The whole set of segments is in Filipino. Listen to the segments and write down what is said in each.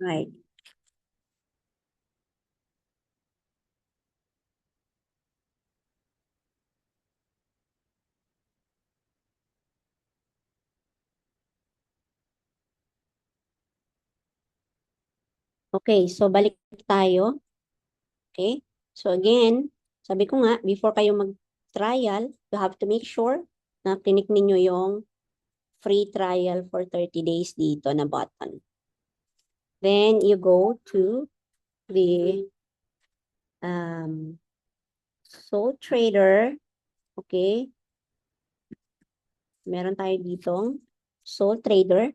Right. Okay, so balik tayo. Okay? So again, sabi ko nga, before kayo mag-trial, you have to make sure na clinic ninyo yung free trial for 30 days dito na button. Then you go to the Sole Trader. Okay? Meron tayo ditong Sole Trader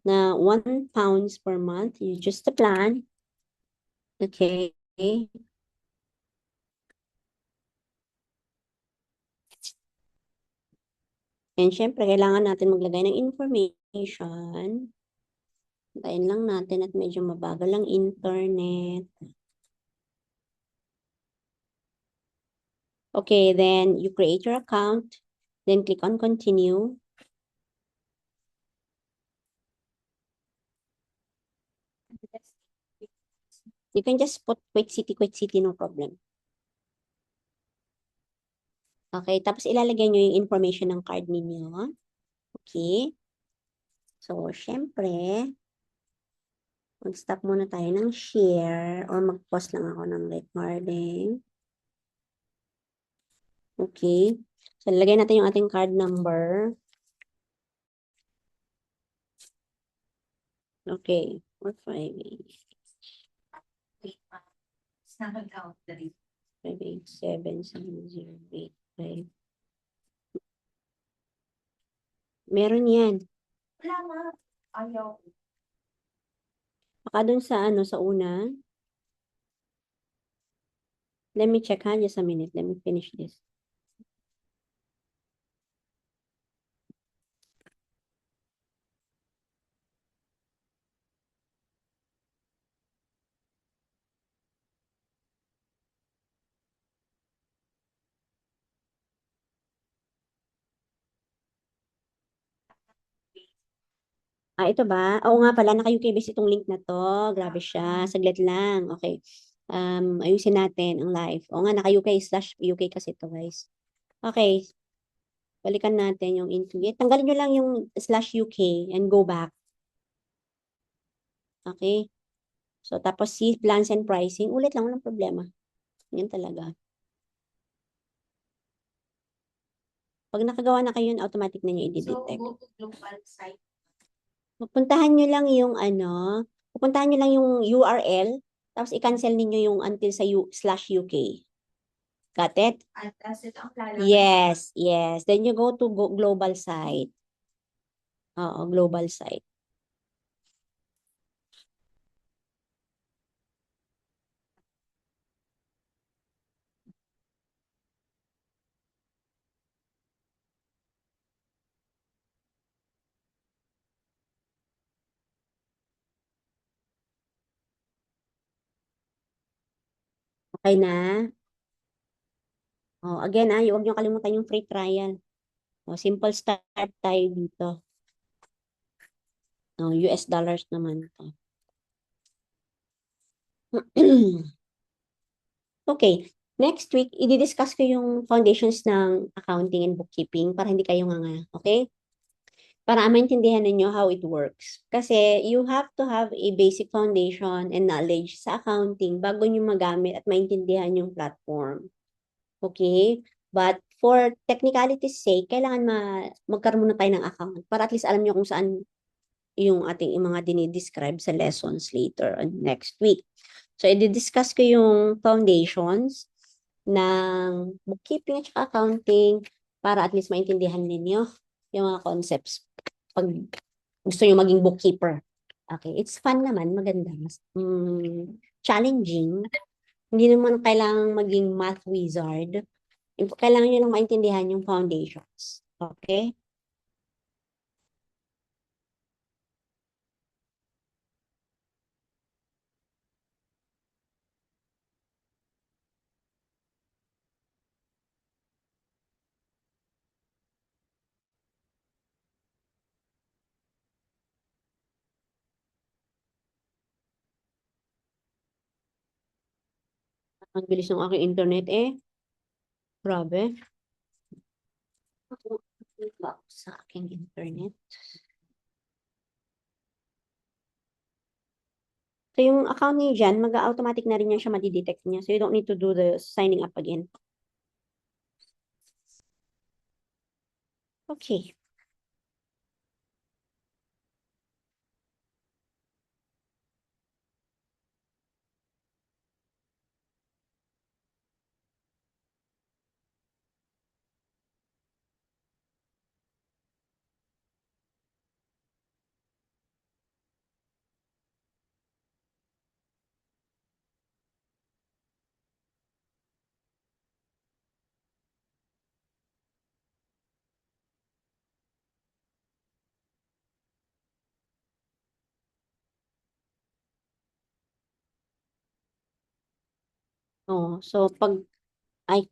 na 1 pounds per month. You just the plan. Okay? And syempre, kailangan natin maglagay ng information. Tayin lang natin at medyo mabagal ang internet. Okay, then you create your account. Then click on continue. You can just put Kuwait City, no problem. Okay, tapos ilalagay nyo yung information ng card ninyo. Okay. So, syempre, mag-stop muna tayo ng share or mag-pause lang ako ng recording. Okay. So, lagay natin yung ating card number. Okay. 458. 5877085. Meron yan. Wala nga. Ayaw. Baka dun sa ano, sa una. Let me check ha, just a minute. Let me finish this. Ito ba? Oo nga pala, naka-UK-based itong link na to. Grabe siya. Saglit lang. Okay. Ayusin natin ang live. Oo nga, naka-UK/UK kasi ito, guys. Okay. Balikan natin yung into it. Tanggalin nyo lang yung /UK and go back. Okay. So, tapos see plans and pricing. Ulit lang, walang problema. Yan talaga. Pag nakagawa na kayo yun, automatic na nyo i-detect. So, go to global site. Pupuntahan nyo lang yung ano, pupuntahan nyo lang yung URL, tapos i-cancel ninyo yung until sa /UK. Got it? At ito ang lalabas. Yes, yes. Then you go to global site. Oo, global site. Okay na? Oh, again, huwag nyo kalimutan yung free trial. Oh, simple start tayo dito. Oh, US dollars naman to. Okay. Next week, i-discuss ko yung foundations ng accounting and bookkeeping para hindi kayo nga. Okay? Para maintindihan ninyo how it works. Kasi you have to have a basic foundation and knowledge sa accounting bago nyo magamit at maintindihan yung platform. Okay? But for technicality's sake, kailangan magkaroon muna tayo ng account para at least alam nyo kung saan yung ating mga dinidescribe sa lessons later on next week. So, i-discuss ko yung foundations ng bookkeeping at saka accounting para at least maintindihan ninyo yung mga concepts pag gusto nyo maging bookkeeper. Okay, it's fun naman, maganda. Mas, challenging. Hindi naman kailangang maging math wizard. Kailangan nyo lang maintindihan yung foundations. Okay? Ang bilis ng aking internet eh. Grabe. Ako, ba ako sa aking internet? So, yung account niyo dyan, mag-automatic na rin yan siya madidetect niya. So, you don't need to do the signing up again. Okay. Oh, so, ay,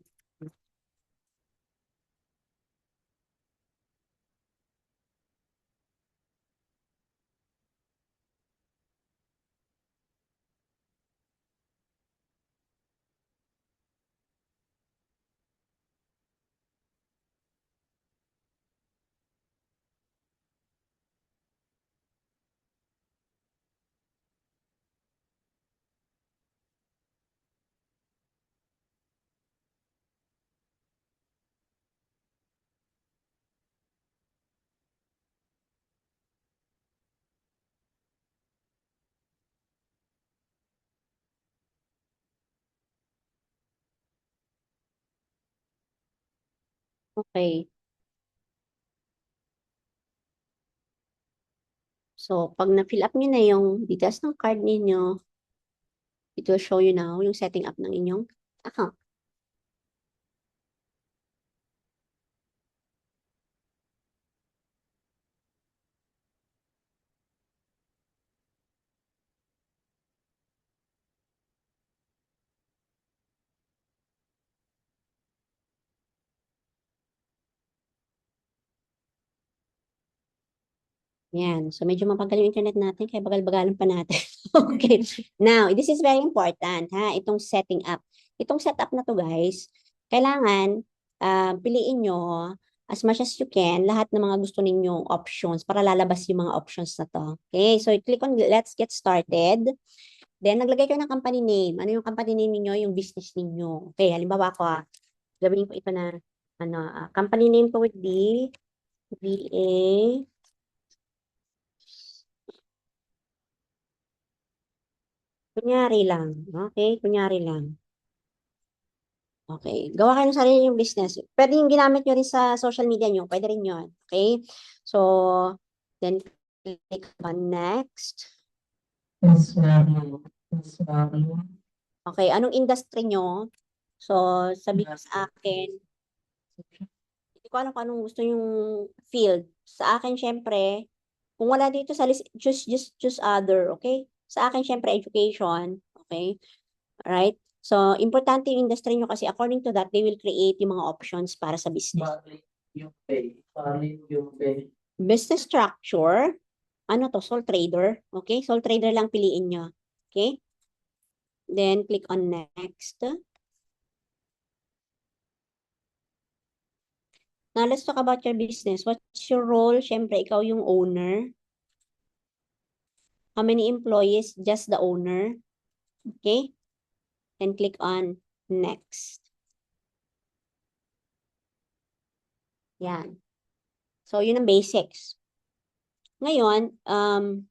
okay. So, pag na-fill up niyo na yung details ng card ninyo, it will show you now yung setting up ng inyong account. Yan. So, medyo mapagal yung internet natin, kaya bagal-bagalan pa natin. Okay. Now, this is very important, ha? Itong setting up. Itong setup na to, guys, kailangan piliin nyo as much as you can lahat ng mga gusto ninyong options para lalabas yung mga options na to. Okay? So, click on Let's Get Started. Then, naglagay kayo ng company name. Ano yung company name niyo? Yung business ninyo. Okay, halimbawa ko, gawin ko ito na, company name ko would be VA. Kunyari lang. Okay? Kunyari lang. Okay. Gawa kayo ng sarili yung business. Pwede yung ginamit nyo rin sa social media nyo. Pwede rin yun. Okay? So, then click on next. Okay. Anong industry nyo? So, sabi ko sa akin, hindi ko alam kung anong gusto yung field. Sa akin, syempre, kung wala dito sa list, choose other. Okay? Sa akin, syempre, education. Okay? Right? So, importante yung industry nyo kasi according to that, they will create yung mga options para sa business. Business structure, ano to, sole trader. Okay? Sole trader lang piliin nyo. Okay? Then, click on next. Now, let's talk about your business. What's your role? Siyempre, ikaw yung owner. How many employees? Just the owner. Okay? Then, click on next. Yan. So, yun ang basics. Ngayon,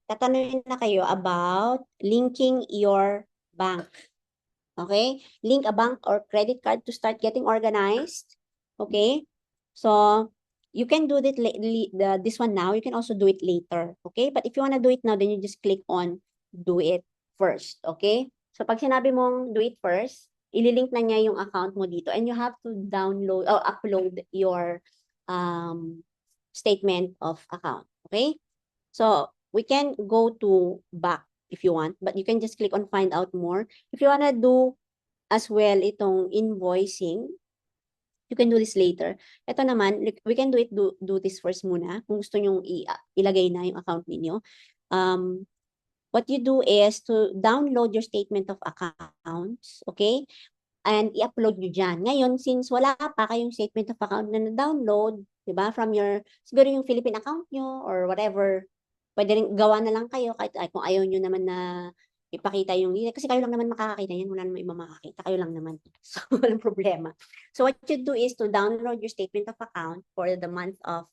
tatanungin na kayo about linking your bank. Okay? Link a bank or credit card to start getting organized. Okay? So, you can do this one now. You can also do it later. Okay? But if you want to do it now, then you just click on do it first. Okay? So, pag sinabi mong do it first, ililink na niya yung account mo dito and you have to download or upload your statement of account. Okay? So, we can go to back if you want, but you can just click on find out more. If you wanna do as well itong invoicing, you can do this later. Ito naman, we can do this first muna kung gusto nyong ilagay na yung account ninyo. What you do is to download your statement of accounts, okay? and i-upload nyo dyan. Ngayon, since wala pa kayong statement of account na na-download, di ba, from your, siguro yung Philippine account nyo or whatever, pwede rin gawa na lang kayo kahit kung ayaw nyo naman na ipakita yung detail. Kasi kayo lang naman makakakita yan. Wala naman iba makakita. Kayo lang naman. So, walang problema. So, what you do is to download your statement of account for the month of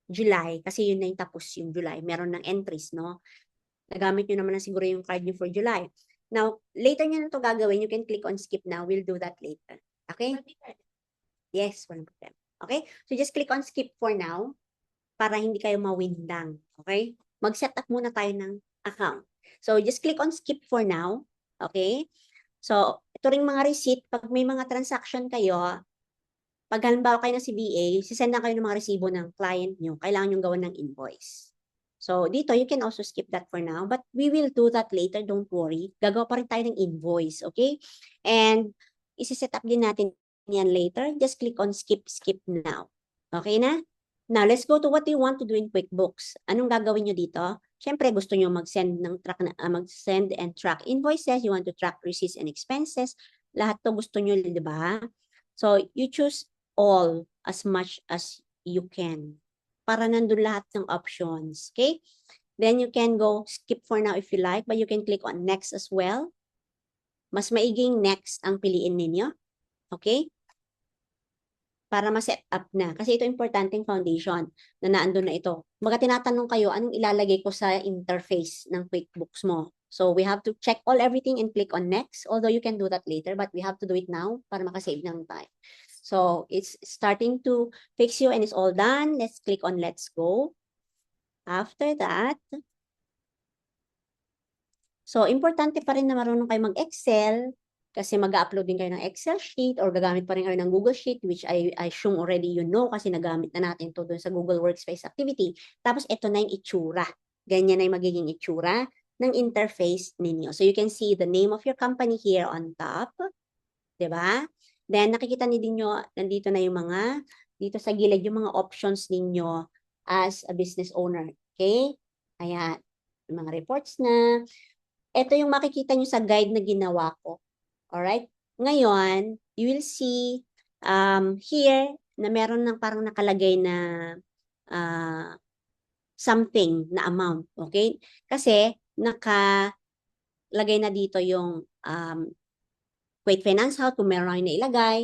July. Kasi yun na yung tapos yung July. Meron ng entries, no? Nagamit nyo naman na siguro yung card nyo for July. Now, later nyo na ito gagawin. You can click on skip now. We'll do that later. Okay? Yes, walang problema. Okay? So, just click on skip for now para hindi kayo mawindang. Okay? Mag-set up muna tayo ng account. So, just click on skip for now. Okay? So, ito ring mga receipt. Pag may mga transaction kayo, pag halimbawa kayo na CBA, sisend na kayo ng mga resibo ng client nyo. Kailangan nyo gawan ng invoice. So, dito, you can also skip that for now. But we will do that later. Don't worry. Gagawa pa rin tayo ng invoice. Okay? And, isi-set up din natin yan later. Just click on skip now. Okay na? Now, let's go to what you want to do in QuickBooks. Anong gagawin nyo dito? Siyempre, gusto nyo mag-send mag-send and track invoices. You want to track receipts and expenses. Lahat to gusto nyo, di ba? So, you choose all as much as you can. Para nandun lahat ng options. Okay? Then, you can go skip for now if you like, but you can click on next as well. Mas maiging next ang piliin ninyo. Okay? Para ma-set up na. Kasi ito importanteng foundation na naandun na ito. Mga tinatanong kayo, anong ilalagay ko sa interface ng QuickBooks mo? So, we have to check everything and click on next. Although you can do that later, but we have to do it now para makasave ng time. So, it's starting to fix you and it's all done. Let's click on let's go. After that, so, importante pa rin na marunong kayo mag-Excel kasi mag-upload din kayo ng Excel sheet or gagamit pa rin kayo ng Google Sheet, which I assume already you know kasi nagamit na natin ito doon sa Google Workspace activity. Tapos, ito na yung itsura. Ganyan na yung magiging itsura ng interface ninyo. So, you can see the name of your company here on top. Diba? Then, nakikita ninyo, nandito na yung mga, dito sa gilid, yung mga options ninyo as a business owner. Okay? Ayan. Yung mga reports na. Ito yung makikita nyo sa guide na ginawa ko. Alright? Ngayon, you will see here na meron ng parang nakalagay na something na amount. Okay? Kasi nakalagay na dito yung Kuwait Finance House kung meron kayo na ilagay.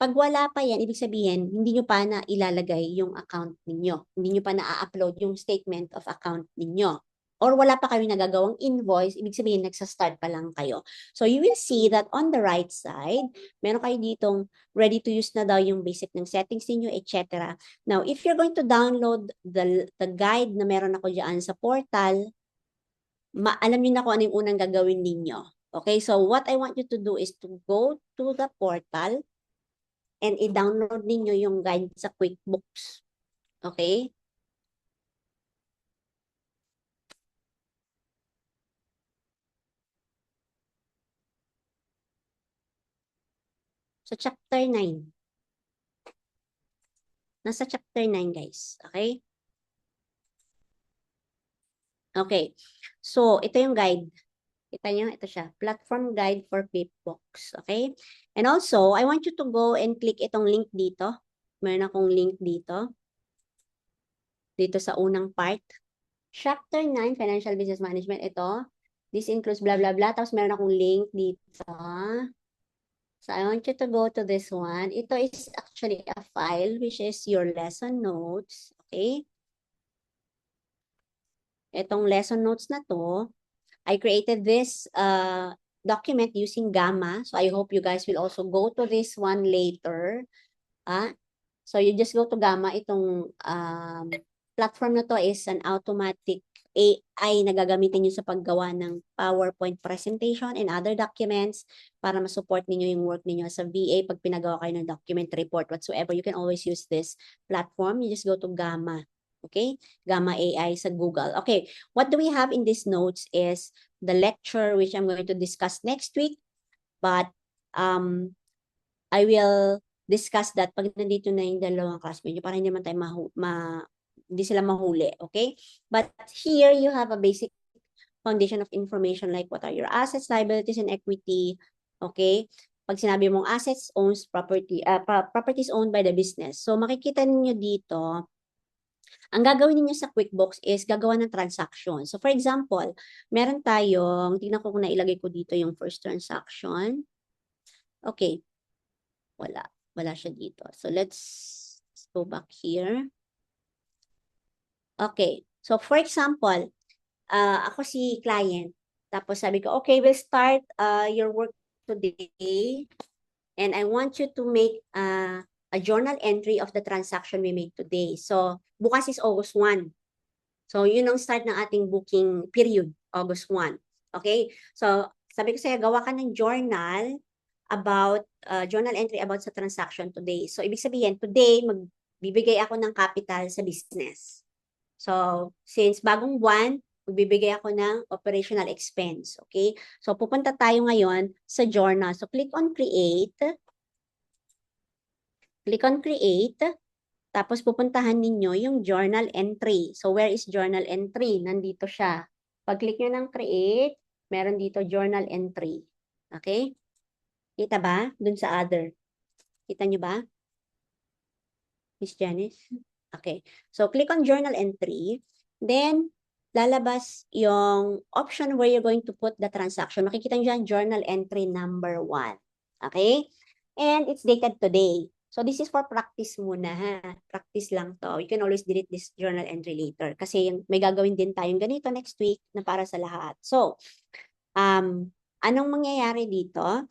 Pag wala pa yan, ibig sabihin, hindi nyo pa na ilalagay yung account ninyo. Hindi nyo pa na-upload yung statement of account ninyo. Or wala pa kayo nagagawang invoice, ibig sabihin, nagsa-start pa lang kayo. So, you will see that on the right side, meron kayo ditong ready to use na daw yung basic ng settings ninyo, etc. Now, if you're going to download the guide na meron ako dyan sa portal, alam nyo na kung ano yung unang gagawin ninyo. Okay, so what I want you to do is to go to the portal and i-download ninyo yung guide sa QuickBooks. Okay? So, chapter 9. Nasa chapter 9, guys. Okay? Okay. So, ito yung guide. Kita nyo, ito siya. Platform Guide for QuickBooks. Okay? And also, I want you to go and click itong link dito. Meron akong link dito. Dito sa unang part. Chapter 9, Financial Business Management. Ito. This includes blah, blah, blah. Tapos meron akong link dito. So, I want you to go to this one. Ito is actually a file which is your lesson notes. Okay? Itong lesson notes na to, I created this document using Gamma. So, I hope you guys will also go to this one later. So, you just go to Gamma. Itong platform na to is an automatic AI na gagamitin nyo sa paggawa ng PowerPoint presentation and other documents para ma-support ninyo yung work ninyo sa VA pag pinagawa kayo ng document report whatsoever. You can always use this platform. You just go to Gamma. Okay? Gamma AI sa Google. Okay. What do we have in these notes is the lecture which I'm going to discuss next week. But I will discuss that pag nandito na yung dalawang classmates para hindi naman tayo hindi sila mahuli, okay? But here you have a basic foundation of information like what are your assets, liabilities, and equity, Okay? Pag sinabi mong assets owns property, properties owned by the business. So makikita ninyo dito, ang gagawin niyo sa QuickBooks is gagawa ng transaction. So for example, meron tayong, tingnan ko kung nailagay ko dito yung first transaction. Okay. Wala siya dito. So let's go back here. Okay. So for example, ako si client. Tapos sabi ko, okay, we'll start your work today. And I want you to make a journal entry of the transaction we made today. So bukas is August 1. So yun ang start ng ating booking period, August 1. Okay? So sabi ko sa'yo, gawa ka ng journal about, journal entry about sa transaction today. So ibig sabihin, today, magbibigay ako ng capital sa business. So since bagong buwan, magbibigay ako ng operational expense. Okay? So pupunta tayo ngayon sa journal. So click on create. Click on create. Tapos pupuntahan ninyo yung journal entry. So where is journal entry? Nandito siya. Pag-click nyo ng create, meron dito journal entry. Okay? Kita ba? Dun sa other. Kita nyo ba? Miss Janice? Okay. So click on journal entry. Then, lalabas yung option where you're going to put the transaction. Makikita nyo dyan, journal entry number 1. Okay? And it's dated today. So this is for practice muna ha. Practice lang to. You can always delete this journal entry later. Kasi may gagawin din tayong ganito next week na para sa lahat. So, anong mangyayari dito?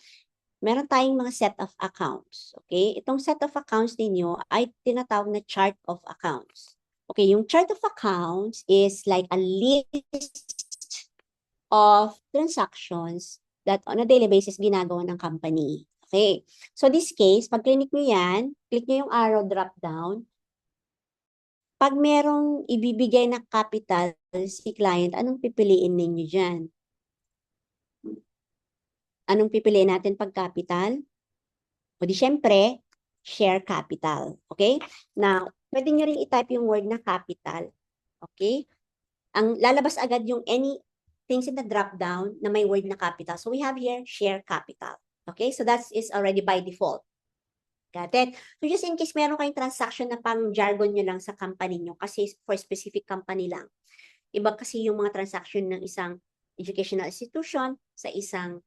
Meron tayong mga set of accounts. Okay? Itong set of accounts ninyo ay tinatawag na chart of accounts. Okay, yung chart of accounts is like a list of transactions that on a daily basis ginagawa ng company. Okay. So this case, pag click nyo yan, click nyo yung arrow drop down. Pag merong ibibigay na capital si client, anong pipiliin ninyo dyan? Anong pipiliin natin pag capital? O di syempre, share capital. Okay? Now, pwede nyo rin i-type yung word na capital. Okay? Ang lalabas agad yung any things in the drop down na may word na capital. So we have here share capital. Okay? So that is already by default. Got it? So just in case meron kayong transaction na pang jargon nyo lang sa company nyo kasi for specific company lang. Iba kasi yung mga transaction ng isang educational institution sa isang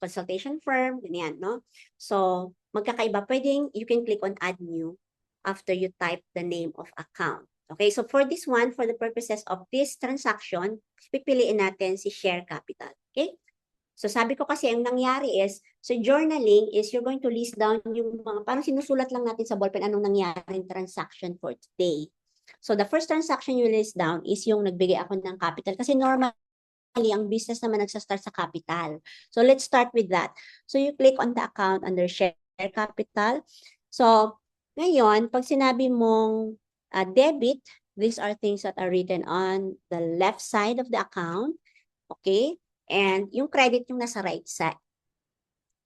consultation firm, ganyan, no? So, magkakaiba. Pwedeng you can click on add new after you type the name of account. Okay, so for this one, for the purposes of this transaction, pipiliin natin si share capital. Okay? So sabi ko kasi ang nangyari is, so journaling is you're going to list down yung mga, parang sinusulat lang natin sa ballpen anong nangyaring transaction for today. So the first transaction you list down is yung nagbigay ako ng capital. Kasi normally, ang business naman nagsa-start sa capital. So let's start with that. So you click on the account under share capital. So ngayon, pag sinabi mong debit, these are things that are written on the left side of the account. Okay? And yung credit yung nasa right side.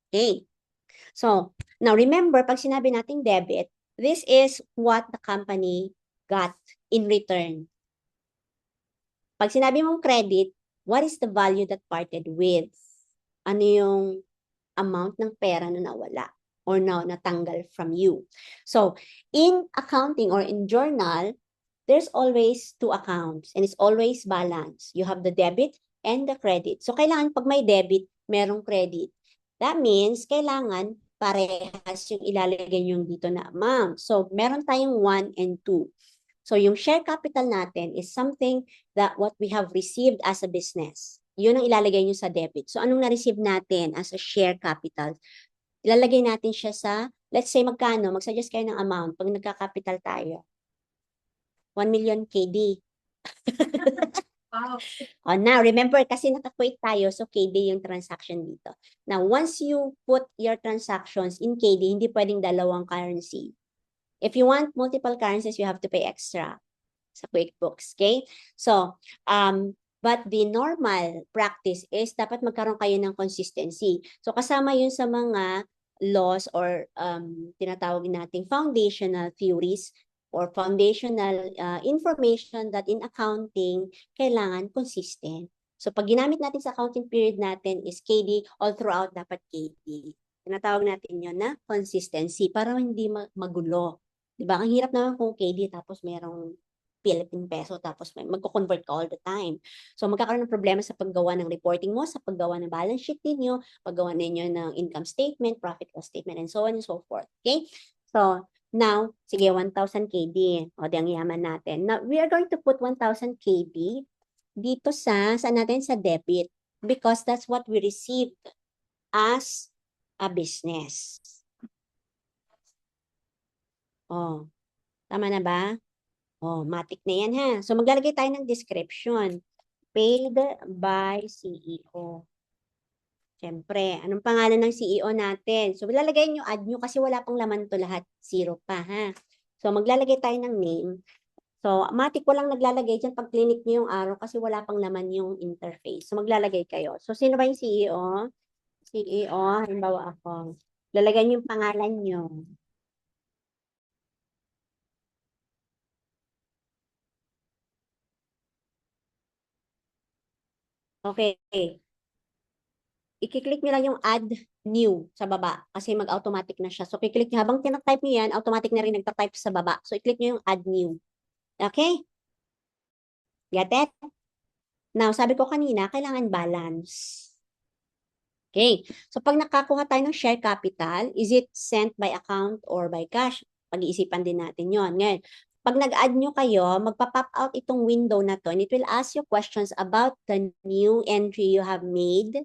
Okay. So, now remember, pag sinabi nating debit, this is what the company got in return. Pag sinabi mong credit, what is the value that parted with? Ano yung amount ng pera na nawala or natanggal from you? So, in accounting or in journal, there's always two accounts and it's always balanced. You have the debit and the credit. So, kailangan pag may debit, merong credit. That means, kailangan parehas yung ilalagay nyo dito na amount. So, meron tayong 1 and 2. So, yung share capital natin is something that what we have received as a business. Yun ang ilalagay nyo sa debit. So, anong na-receive natin as a share capital? Ilalagay natin siya sa, let's say magkano, mag-suggest kayo ng amount pag nagka-capital tayo. 1 million KD. Wow. Oh, now, remember, kasi naka-quote tayo, so KD yung transaction dito. Now, once you put your transactions in KD, hindi pwedeng dalawang currency. If you want multiple currencies, you have to pay extra sa QuickBooks, okay? So, but the normal practice is dapat magkaroon kayo ng consistency. So, kasama yun sa mga laws or tinatawag nating foundational theories or foundational information that in accounting, kailangan consistent. So, pag ginamit natin sa accounting period natin is KD, all throughout dapat KD. Tinatawag natin yon na consistency para hindi magulo. Diba? Ang hirap naman kung KD tapos merong Philippine peso tapos magko-convert ka all the time. So, magkakaroon ng problema sa paggawa ng reporting mo, sa paggawa ng balance sheet ninyo, paggawa ninyo ng income statement, profit loss statement, and so on and so forth. Okay? So, now, sige, 1,000 KD. O, di ang yaman natin. Now, we are going to put 1,000 KD dito saan natin? Sa debit. Because that's what we received as a business. Oh, tama na ba? Oh, matik na yan ha. So, maglalagay tayo ng description. Paid by CEO. Siyempre, anong pangalan ng CEO natin? So, lalagay nyo, add nyo kasi wala pang laman to lahat. Zero pa ha. So, maglalagay tayo ng name. So, matik ko lang naglalagay dyan pag clinic nyo yung arrow kasi wala pang laman yung interface. So, maglalagay kayo. So, sino ba yung CEO? CEO, halimbawa ako. Lalagay nyo yung pangalan nyo. Okay. I-click nyo lang yung add new sa baba kasi mag-automatic na siya. So, i-click nyo. Habang tinatype nyo yan, automatic na rin nagtatype sa baba. So, i-click nyo yung add new. Okay? Get it? Now, sabi ko kanina, kailangan balance. Okay. So, pag nakakuha tayo ng share capital, is it sent by account or by cash? Pag-iisipan din natin yon. Ngayon, pag nag-add nyo kayo, magpa-pop out itong window na to and it will ask you questions about the new entry you have made,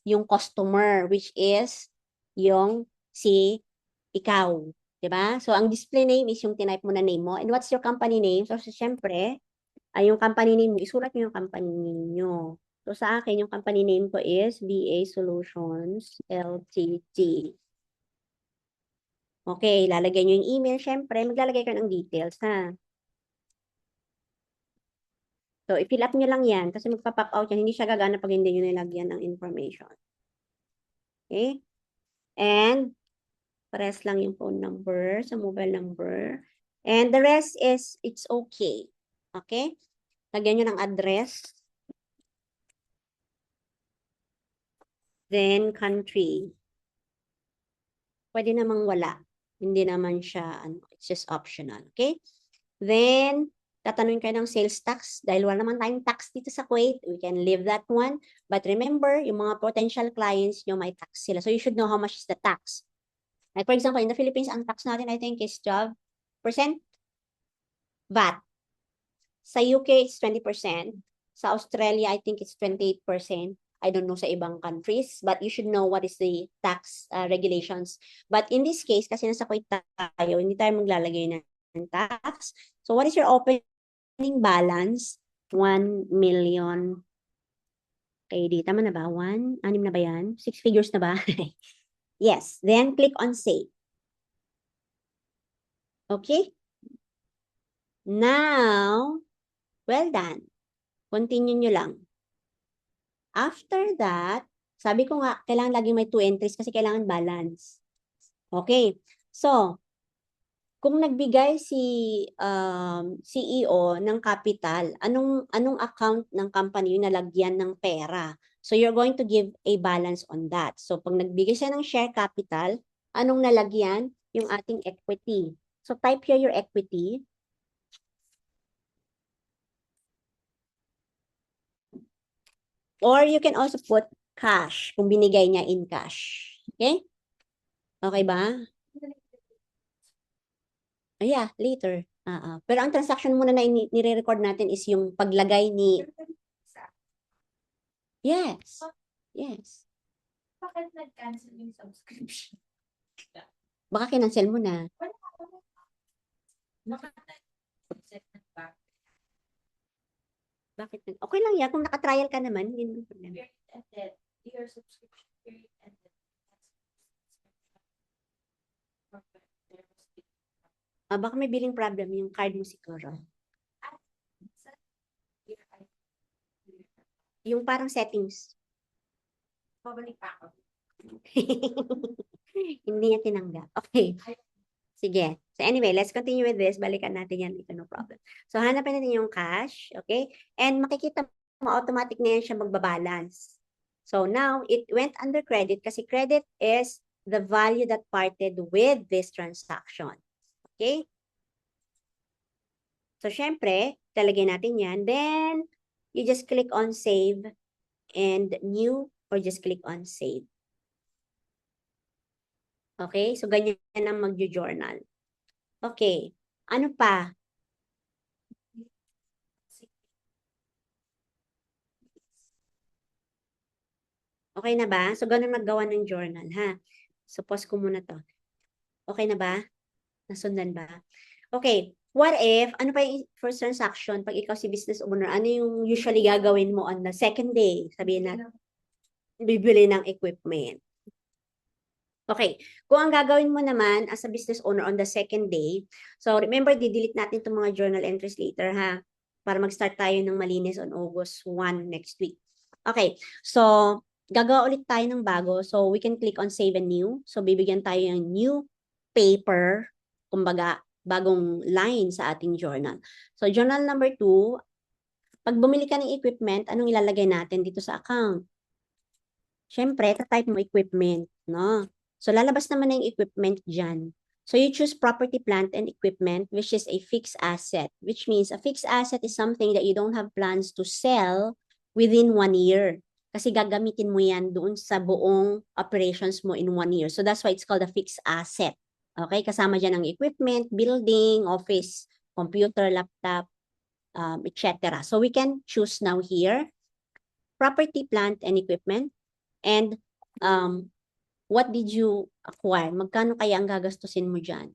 yung customer, which is yung si ikaw. Diba? So, ang display name is yung tinype mo na name mo. And what's your company name? So, syempre, ay yung company name, isulat nyo yung company name nyo. So, sa akin, yung company name ko is VA Solutions Ltd. Okay, lalagay nyo yung email. Syempre, maglalagay ka ng details, ha? So, i-fill up nyo lang yan kasi magpa-pop out yan. Hindi siya gagana pag hindi nyo nilagyan ng information. Okay? And, press lang yung phone number sa mobile number. And the rest is, it's okay. Okay? Lagyan nyo ng address. Then, country. Pwede namang wala. Hindi naman siya, it's just optional. Okay? Then, tatanungin kayo ng sales tax. Dahil wala naman tayong tax dito sa Kuwait, we can leave that one. But remember, yung mga potential clients nyo, may tax sila. So, you should know how much is the tax. Like, for example, in the Philippines, ang tax natin, I think, is 12% VAT. Sa UK, it's 20%. Sa Australia, I think it's 28%. I don't know sa ibang countries, but you should know what is the tax regulations. But in this case, kasi nasa Kuwait tayo, hindi tayo maglalagay ng tax. So what is your opening balance? 1 million KD. Tama na ba? 1? 6 na ba yan? 6 figures na ba? Yes. Then click on save. Okay? Now, well done. Continue nyo lang. After that, sabi ko nga, kailangan laging may 2 entries kasi kailangan balance. Okay. So, kung nagbigay si CEO ng capital, anong account ng company yung nalagyan ng pera? So, you're going to give a balance on that. So, pag nagbigay siya ng share capital, anong nalagyan? Yung ating equity. So, type here your equity. Or you can also put cash kung binigay niya in cash. Okay? Okay ba? Yeah, later. Pero ang transaction muna na nire-record natin is yung paglagay ni... Yes. Yes. Bakit nag-cancel yung subscription? Baka kinancel mo na. Bakit? Okay lang yan. Kung naka-trial ka naman, hindi mo problema. Your subscription period ended. Baka may billing problem yung card mo siguro. Yung parang settings. Babalik pa ako. Hindi niya tinanggap. Okay. Sige. So anyway, let's continue with this. Balikan natin yan. Ito, no problem. So hanapin natin yung cash. Okay? And makikita automatic na yan siya magbabalance. So now, it went under credit kasi credit is the value that parted with this transaction. Okay? So, syempre, talagay natin yan. Then, you just click on save and new or just click on save. Okay? So, ganyan ang mag-journal. Okay. Ano pa? Okay na ba? So, ganun maggawa ng journal, ha? So, pause ko muna to. Okay na ba? Nasundan ba? Okay. What if, ano pa yung first transaction, pag ikaw si business owner, ano yung usually gagawin mo on the second day? Sabihin natin, bibili ng equipment. Okay. Kung ang gagawin mo naman as a business owner on the second day, so remember, di-delete natin itong mga journal entries later, ha? Para mag-start tayo ng malinis on August 1 next week. Okay. So, gagawa ulit tayo ng bago. So, we can click on save and new. So, bibigyan tayo ng new paper, kumbaga, bagong line sa ating journal. So, journal number 2, pag bumili ka ng equipment, anong ilalagay natin dito sa account? Siyempre, type mo equipment, no? So, lalabas naman na yung equipment dyan. So, you choose property, plant, and equipment, which is a fixed asset, which means a fixed asset is something that you don't have plans to sell within 1 year. Kasi gagamitin mo yan doon sa buong operations mo in 1 year. So, that's why it's called a fixed asset. Okay? Kasama dyan ang equipment, building, office, computer, laptop, etc. So, we can choose now here, property, plant, and equipment. And what did you acquire? Magkano kaya ang gagastusin mo dyan?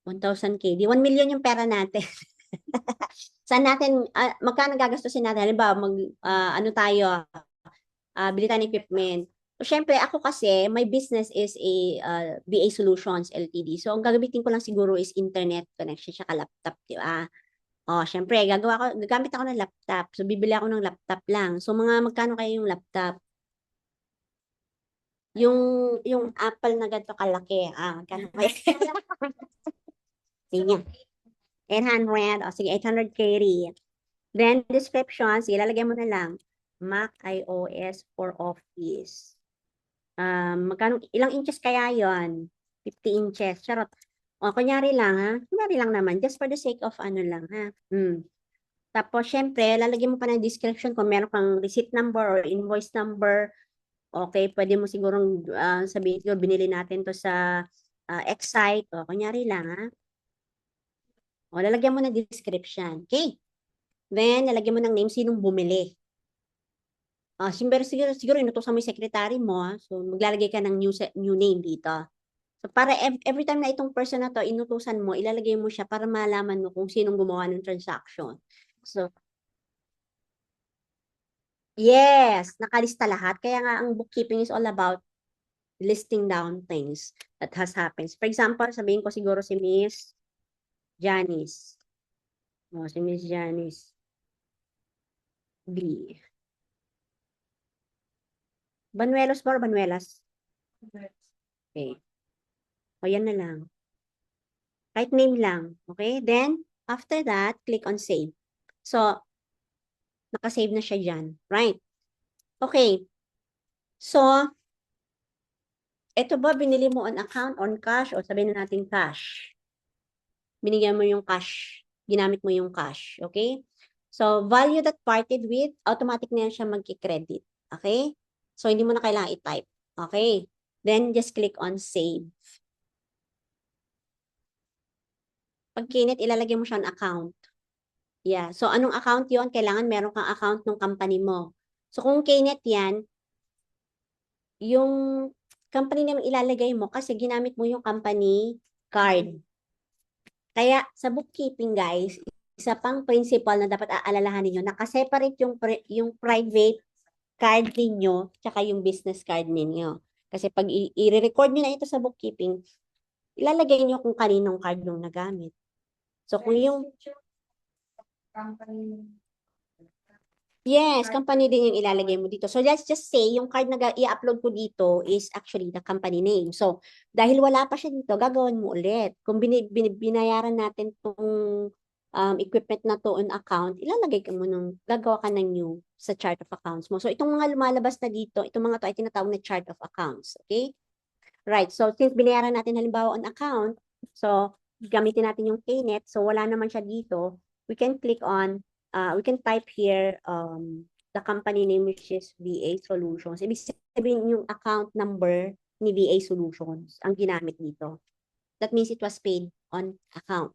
1,000K. Di 1 million yung pera natin. Saan natin, magkano gagastusin natin? Halimbawa, ano tayo, bili tayo ng equipment. So, syempre, ako kasi, my business is a BA Solutions Ltd. So, ang gagamitin ko lang siguro is internet connection siya ka laptop, di ba? Syempre, gagamit ako ng laptop. So, bibili ako ng laptop lang. So, magkano kaya yung laptop? Yung apple na ganito kalaki. Magkano kaya? Sige. 800. Sige, 800 carry. Then, description. Sige, lalagyan mo na lang. Mac iOS for Office. Ilang inches kaya yon? 50 inches. Charot. Kunyari lang, ha? Kunyari lang naman. Just for the sake of ano lang, ha? Tapos, syempre, lalagyan mo pa ng description kung meron kang receipt number or invoice number. Okay, pwede mo sigurong sabihin, siguro binili natin to sa Excite. Kunyari lang, ha? Lalagyan mo ng description. Okay. Then, lalagyan mo ng name, sinong bumili. Siguro inutusan mo yung secretary mo, ha? So, maglalagay ka ng new name dito. So, para every time na itong person na to, inutusan mo, ilalagay mo siya para malaman mo kung sinong gumawa ng transaction. So, yes, nakalista lahat. Kaya nga, ang bookkeeping is all about listing down things that has happened. For example, sabihin ko siguro si Miss Janice. Si Miss Janice B. Banuelos ba or Banuelas? Okay. Yan na lang. Kahit name lang. Okay? Then, after that, click on save. So, nakasave na siya dyan. Right? Okay. So, ito ba binili mo on account, on cash, o sabihin na natin cash? Binigyan mo yung cash. Ginamit mo yung cash. Okay? So, value that parted with, automatic na yan siya magki-credit. Okay? So, hindi mo na kailangan i-type. Okay? Then, just click on save. Pag kinit, ilalagay mo siya on account. Yeah. So, anong account yon? Kailangan meron kang account ng company mo. So, kung kinit yan, yung company naman ilalagay mo kasi ginamit mo yung company card. Kaya, sa bookkeeping, guys, isa pang principle na dapat aalalahanin nyo, nakaseparate yung private card ninyo tsaka yung business card ninyo. Kasi pag i-record nyo na ito sa bookkeeping, ilalagay nyo kung kaninong card yung nagamit. So, kung yung... Yes, company din yung ilalagay mo dito. So, let's just say, yung card na i-upload ko dito is actually the company name. So, dahil wala pa siya dito, gagawin mo ulit. Kung binayaran natin itong equipment na to on account, ilalagay ka mo nung, gagawa ka ng new sa chart of accounts mo. So, itong mga lumalabas na dito, itong mga to ay tinatawag na chart of accounts. Okay? Right. So, since binayaran natin halimbawa on account, so, gamitin natin yung KNet. So, wala naman siya dito. We can click on, we can type here, the company name which is VA Solutions. Ibig sabihin yung account number ni VA Solutions ang ginamit dito. That means it was paid on account.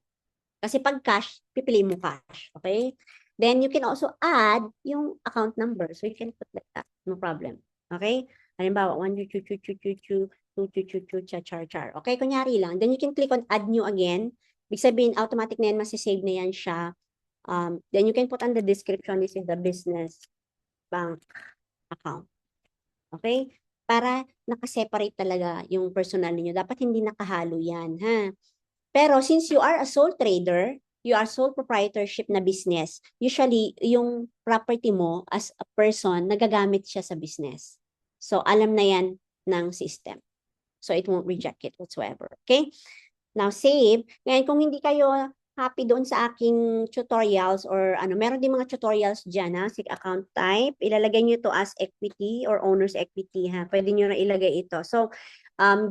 Kasi pag cash, pipili mo cash. Okay? Then, you can also add yung account number. So, you can put like that. No problem. Okay? Halimbawa, 1, 2, 2, 2, 2, 2, 2, 2, 2, 2, char, char. Okay? Kunyari lang. Then, you can click on add new again. Ibig sabihin, automatic na yan, masisave na yan siya. Then, you can put on the description, this is the business bank account. Okay? Para nakaseparate talaga yung personal niyo. Dapat hindi nakahalo yan, ha? Pero since you are a sole trader, you are sole proprietorship na business, usually yung property mo as a person, nagagamit siya sa business. So, alam na yan ng system. So, it won't reject it whatsoever. Okay? Now, save. Ngayon, kung hindi kayo happy doon sa aking tutorials or ano, meron din mga tutorials dyan, ha? SIC account type. Ilalagay nyo to as equity or owner's equity, ha? Pwede nyo na ilagay ito. So,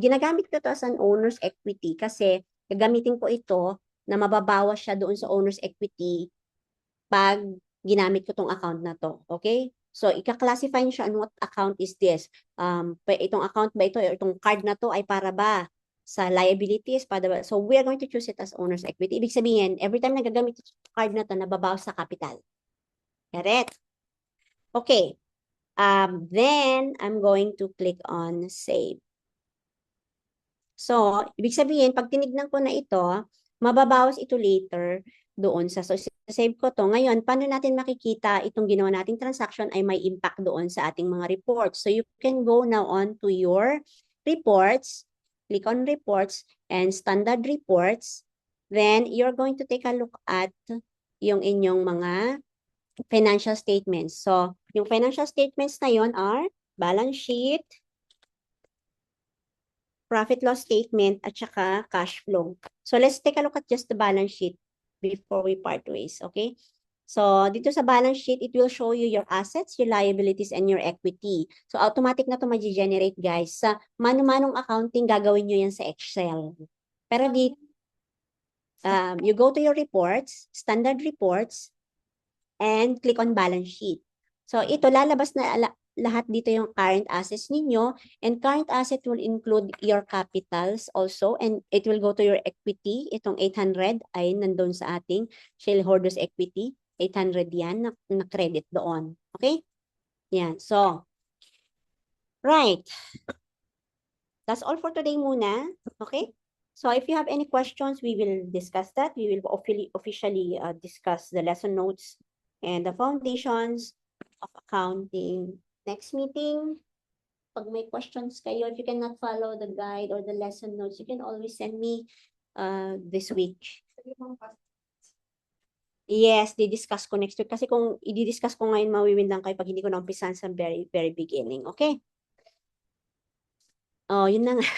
ginagamit ko to as an owner's equity kasi gagamitin ko ito na mababawas siya doon sa owner's equity pag ginamit ko tong account na to. Okay? So, ika-classify niyo siya on what account is this. Itong account ba ito, itong card na to ay para ba sa liabilities? Para ba? So, we are going to choose it as owner's equity. Ibig sabihin, every time na gagamit yung card na to, nababawas sa capital. Correct? Okay. Then, I'm going to click on save. So, ibig sabihin, pag tinignan ko na ito, mababawas ito later doon sa, so, save ko to. Ngayon, paano natin makikita itong ginawa nating transaction ay may impact doon sa ating mga reports? So, you can go now on to your reports, click on reports and standard reports. Then, you're going to take a look at yung inyong mga financial statements. So, yung financial statements na yon are balance sheet, profit loss statement, at saka cash flow. So, let's take a look at just the balance sheet before we part ways, okay? So, dito sa balance sheet, it will show you your assets, your liabilities, and your equity. So, automatic na ito mag-generate, guys. Sa mano-manong accounting, gagawin nyo yan sa Excel. Pero you go to your reports, standard reports, and click on balance sheet. So, ito, lalabas na lahat dito yung current assets ninyo, and current asset will include your capitals also, and it will go to your equity. Itong 800 ay nandun sa ating shareholders equity. 800 yan na credit doon. Okay? Yan. So, right. That's all for today muna. Okay? So, if you have any questions, we will discuss that. We will officially discuss the lesson notes and the foundations of accounting. Next meeting, pag may questions kayo, if you cannot follow the guide or the lesson notes, you can always send me this week. Yes, di-discuss ko next week. Kasi kung i-discuss ko ngayon, mawiwin lang kayo pag hindi ko na-umpisan sa very, very beginning. Okay? Oh, yun na nga.